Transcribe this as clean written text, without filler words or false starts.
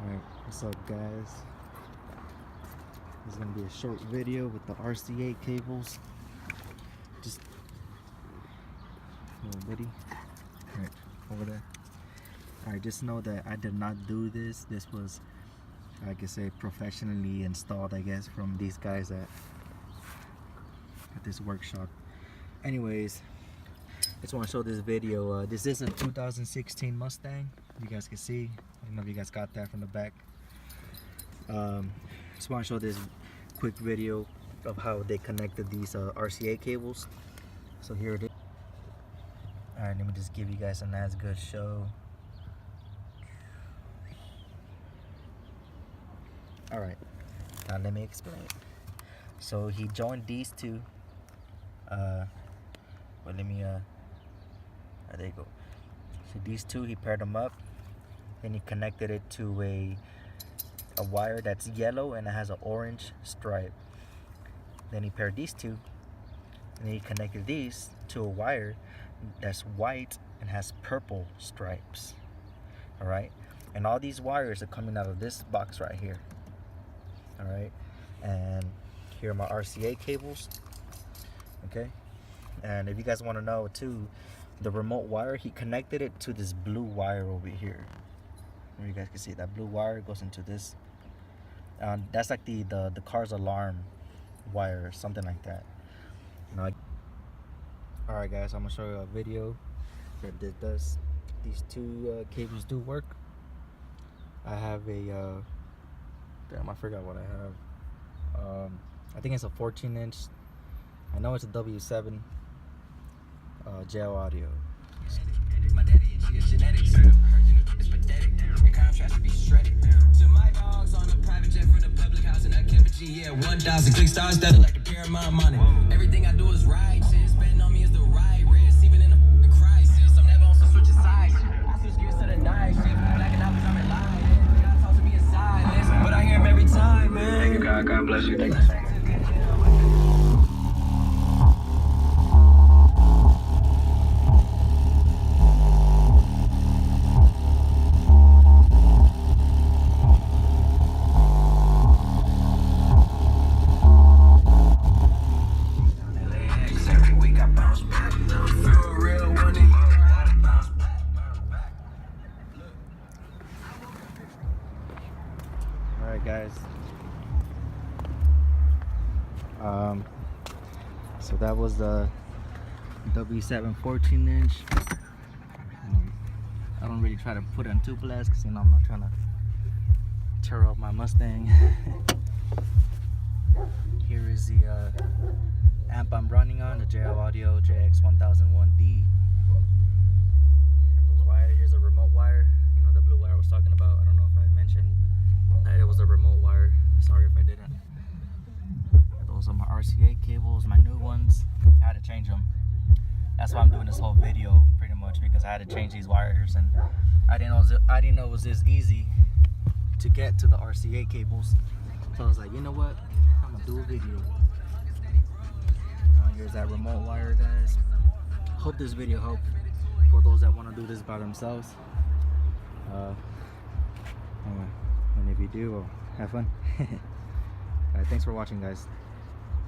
Alright, what's up guys? This is gonna be a short video with the RCA cables. Just little bitty. Alright, over there. Alright, just know that I did not do this. This was, I could say, professionally installed, I guess, from these guys at this workshop. Anyways, just want to show this video. This is a 2016 Mustang. You guys can see. I don't know if you guys got that from the back. Just want to show this quick video of how they connected these RCA cables. So here it is. Alright, let me just give you guys a nice good show. Alright, now let me explain. So he joined these two. But let me there you go. So these two, he paired them up, then he connected it to a wire that's yellow and it has an orange stripe. Then he paired these two, and then he connected these to a wire that's white and has purple stripes. All right, and all these wires are coming out of this box right here. All right, and here are my RCA cables. Okay, and if you guys want to know too, the remote wire, he connected it to this blue wire over here. You guys can see that blue wire goes into this. That's like the car's alarm wire or something like that. Alright guys, I'm gonna show you a video that these two cables do work. I have a damn, I forgot what I have. I think it's a 14-inch. I know it's a W7 gel audio. My daddy is genetics. It's pathetic. In contrast to be shredded. To my dogs on a private jet from the public house in that Kemper G. Yeah, 1,000 click stars that like a paramount money. Everything I do is righteous. Betting on me is the right risk. Even in a crisis, I'm never on some switch sides. I switch gears to the night shift. Blacking out because I'm in line. God talks to me in silence, but I hear him every time, man. Thank you, God. God bless you. Thank you. Alright guys, so that was the W7 14-inch. I don't really try to put it on too blast because, you know, I'm not trying to tear up my Mustang. Here is the amp I'm running on, the JL Audio JX1001D. Those wires, here's a remote wire. You know, the blue wire I was talking about. I don't know if I mentioned that it was a remote wire. Sorry if I didn't. Those are my RCA cables, my new ones. I had to change them. That's why I'm doing this whole video, pretty much, because I had to change these wires, and I didn't know it was this easy to get to the RCA cables. So I was like, you know what? I'm gonna do a video. Here's that remote wire, guys. Hope this video helped for those that want to do this by themselves. And if you do, well, have fun. Alright, thanks for watching, guys.